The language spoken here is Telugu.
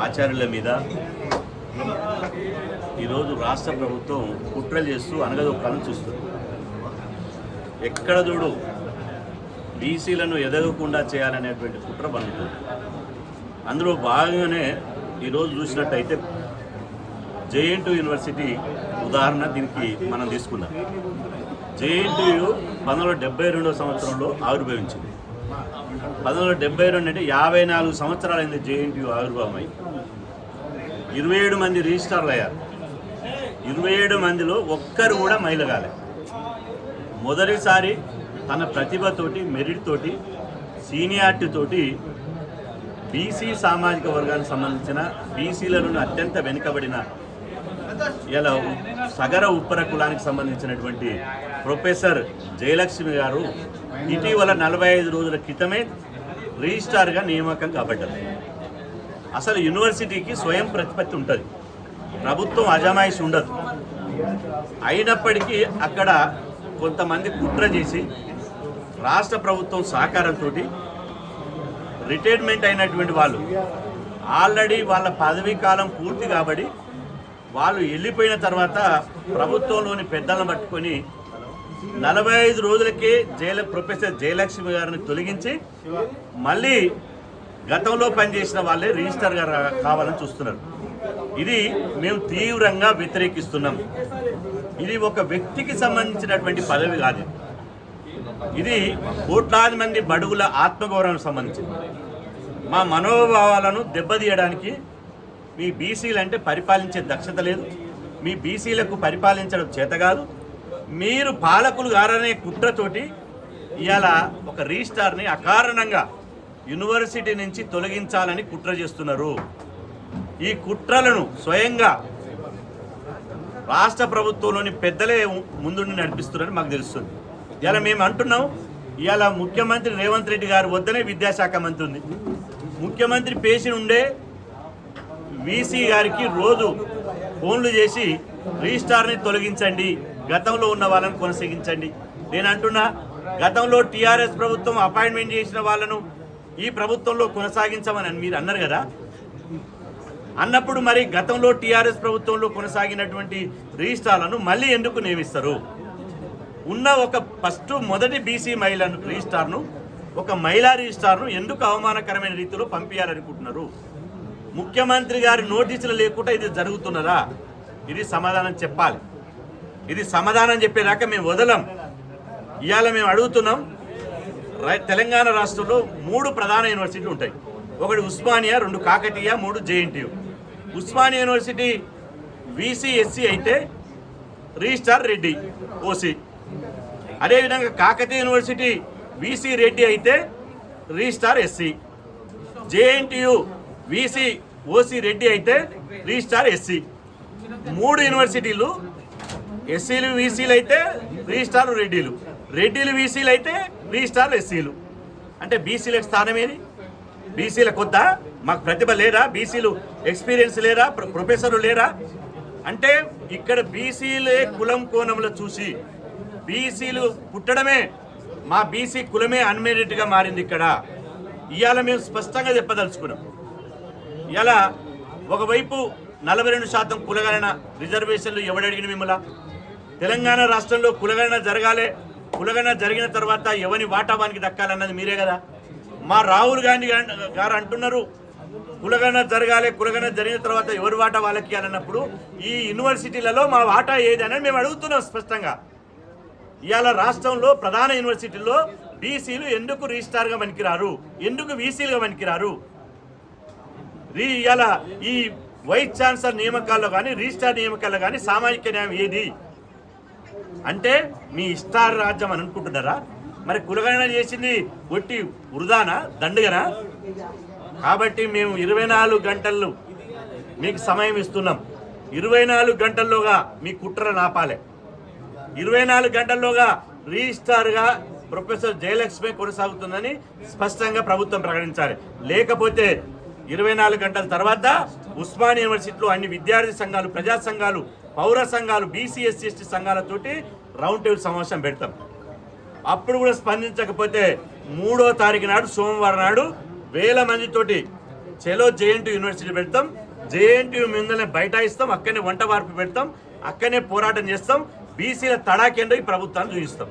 ఆచార్యుల మీద ఈరోజు రాష్ట్ర ప్రభుత్వం కుట్రలు చేస్తూ అనగదొక్కాలని చూస్తుంది. ఎక్కడ చూడు బీసీలను ఎదగకుండా చేయాలనేటువంటి కుట్ర బందుతుంది. అందులో భాగంగానే ఈరోజు చూసినట్టయితే జేఎన్టీయూ యూనివర్సిటీ ఉదాహరణ దీనికి మనం తీసుకుందాం. జేఎన్టీయూ 1972 సంవత్సరంలో ఆవిర్భవించింది. 1972 అంటే 54 సంవత్సరాలైంది జేఎన్టీయూ ఆవిర్భావం అయి. 27 మంది రిజిస్ట్రార్లు అయ్యారు. 27 మందిలో ఒక్కరు కూడా మహిళ కాలే. మొదటిసారి తన ప్రతిభతోటి, మెరిట్ తోటి, సీనియారిటీ తోటి బీసీ సామాజిక వర్గానికి సంబంధించిన బీసీలను అత్యంత వెనుకబడిన ఇలా సగర ఉప్పర కులానికి సంబంధించినటువంటి ప్రొఫెసర్ జయలక్ష్మి గారు ఇటీవల 45 రోజుల క్రితమే రిజిస్ట్రార్గా నియామకం కాబడ్డారు. అసలు యూనివర్సిటీకి స్వయం ప్రతిపత్తి ఉంటుంది, ప్రభుత్వం అజమాయిషి ఉండదు. అయినప్పటికీ అక్కడ కొంతమంది కుట్ర చేసి రాష్ట్ర ప్రభుత్వం సహకారంతో రిటైర్మెంట్ అయినటువంటి వాళ్ళు ఆల్రెడీ వాళ్ళ పదవీ కాలం పూర్తి కాబట్టి వాళ్ళు వెళ్ళిపోయిన తర్వాత ప్రభుత్వంలోని పెద్దలను పట్టుకొని 45 రోజులకే ప్రొఫెసర్ జయలక్ష్మి గారిని తొలగించి మళ్ళీ గతంలో పనిచేసిన వాళ్ళే రిజిస్టర్ గారు కావాలని చూస్తున్నారు. ఇది మేము తీవ్రంగా వ్యతిరేకిస్తున్నాం. ఇది ఒక వ్యక్తికి సంబంధించినటువంటి పదవి కాదు. ఇది కోట్లాది మంది బడుగుల ఆత్మగౌరవం సంబంధించింది. మా మనోభావాలను దెబ్బతీయడానికి మీ బీసీలు అంటే పరిపాలించే దక్షత లేదు, మీ బీసీలకు పరిపాలించడం చేత కాదు, మీరు పాలకులు గారనే కుట్రతోటి ఇవాళ ఒక రిజిస్ట్రార్ని అకారణంగా యూనివర్సిటీ నుంచి తొలగించాలని కుట్ర చేస్తున్నారు. ఈ కుట్రలను స్వయంగా రాష్ట్ర ప్రభుత్వంలోని పెద్దలే ముందుండి నడిపిస్తున్నారని మాకు తెలుస్తుంది. ఇలా మేము అంటున్నాం, ఇవాళ ముఖ్యమంత్రి రేవంత్ రెడ్డి గారి వద్దనే విద్యాశాఖ మంత్రి ఉంది. ముఖ్యమంత్రి పేషి ఉండే వీసీ గారికి రోజు ఫోన్లు చేసి రిజిస్ట్రార్ని తొలగించండి, గతంలో ఉన్న వాళ్ళని కొనసాగించండి. నేను అంటున్నా, గతంలో టీఆర్ఎస్ ప్రభుత్వం అపాయింట్మెంట్ చేసిన వాళ్ళను ఈ ప్రభుత్వంలో కొనసాగించమని మీరు అన్నారు కదా. అన్నప్పుడు మరి గతంలో టీఆర్ఎస్ ప్రభుత్వంలో కొనసాగినటువంటి రిజిస్ట్రార్లను మళ్ళీ ఎందుకు నియమిస్తారు? ఉన్న ఒక మొదటి బీసీ మహిళను రిజిస్ట్రార్ను, ఒక మహిళా రిజిస్ట్రార్ను ఎందుకు అవమానకరమైన రీతిలో పంపించాలనుకుంటున్నారు? ముఖ్యమంత్రి గారి నోటీసులు లేకుండా ఇది జరుగుతున్నదా? ఇది సమాధానం చెప్పాలి. ఇది సమాధానం చెప్పేదాకా మేము వదలం. ఇవాళ మేము అడుగుతున్నాం, తెలంగాణ రాష్ట్రంలో 3 ప్రధాన యూనివర్సిటీలు ఉంటాయి. ఒకటి Osmania, 2 Kakatiya, 3 JNTU. Osmania university VC SC అయితే రిజిస్ట్రార్ రెడ్డి ఓసీ. అదేవిధంగా కాకతీయ యూనివర్సిటీ వీసీ రెడ్డి అయితే registrar SC. JNTU VC OC Reddy అయితే రిజిస్ట్రార్ ఎస్సీ. 3 యూనివర్సిటీలు ఎస్సీలు వీసీలు అయితే రిజిస్ట్రార్ రెడ్డిలు, రెడ్డిలు వీసీలు అయితే రిజిస్ట్రార్ ఎస్సీలు. అంటే బీసీలకు స్థానం ఏది? బీసీల కొద్దా? మాకు ప్రతిభ లేదా? బీసీలు ఎక్స్పీరియన్స్ లేదా? ప్రొఫెసర్లు లేరా? అంటే ఇక్కడ బీసీలే కులం కోణంలో చూసి బీసీలు పుట్టడమే, మా బీసీ కులమే అన్మెరిట్గా మారింది ఇక్కడ. ఇవాళ మేము స్పష్టంగా చెప్పదలుచుకున్నాం. ఇలా ఒకవైపు 42% కులగణన రిజర్వేషన్లు ఎవడడిగిన మిమ్మల్ని? తెలంగాణ రాష్ట్రంలో కులగణన జరగాలి, కులగణన జరిగిన తర్వాత ఎవరి వాటా వానికి దక్కాలన్నది మీరే కదా. మా రాహుల్ గాంధీ గారు అంటున్నారు కులగణన జరగాలి, కులగణన జరిగిన తర్వాత ఎవరి వాటా వాళ్ళకి ఇవ్వాలన్నప్పుడు ఈ యూనివర్సిటీలలో మా వాటా ఏది అని మేము అడుగుతున్నాం స్పష్టంగా. ఇవాళ రాష్ట్రంలో ప్రధాన యూనివర్సిటీల్లో బీసీలు ఎందుకు రిజిస్ట్రార్గా పనికిరారు? ఎందుకు వీసీలుగా పనికిరారు? ఇవాళ ఈ వైస్ ఛాన్సలర్ నియామకాల్లో కానీ రిజిస్ట్రార్ నియామకాల్లో కానీ సామాజిక న్యాయం ఏది? అంటే మీ ఇష్టార్ రాజ్యం అని అనుకుంటున్నారా? మరి కులగణన చేసింది ఒట్టి వృధానా, దండుగనా? కాబట్టి మేము 24 గంటలు మీకు సమయం ఇస్తున్నాం. 24 గంటల్లోగా మీ కుట్ర నాపాలి. 24 గంటల్లోగా రిజిస్ట్రార్గా ప్రొఫెసర్ జయలక్ష్మి కొనసాగుతుందని స్పష్టంగా ప్రభుత్వం ప్రకటించాలి. లేకపోతే 24 గంటల తర్వాత ఉస్మానియా యూనివర్సిటీలో అన్ని విద్యార్థి సంఘాలు, ప్రజా సంఘాలు, పౌర సంఘాలు, బీసీ ఎస్సీ ఎస్టీ సంఘాలతోటి రౌండ్ టేబుల్ సమావేశం పెడతాం. అప్పుడు కూడా స్పందించకపోతే 3వ తారీఖు నాడు సోమవారం నాడు వేల మందితోటి చలో జేఎన్టీ యూనివర్సిటీ పెడతాం, జేఎన్టీ మిమ్మల్ని బైఠాయిస్తాం, అక్కడనే వంట వార్పు పెడతాం, అక్కడనే పోరాటం చేస్తాం, బీసీల తడాకేందో ఈ ప్రభుత్వాన్ని చూపిస్తాం.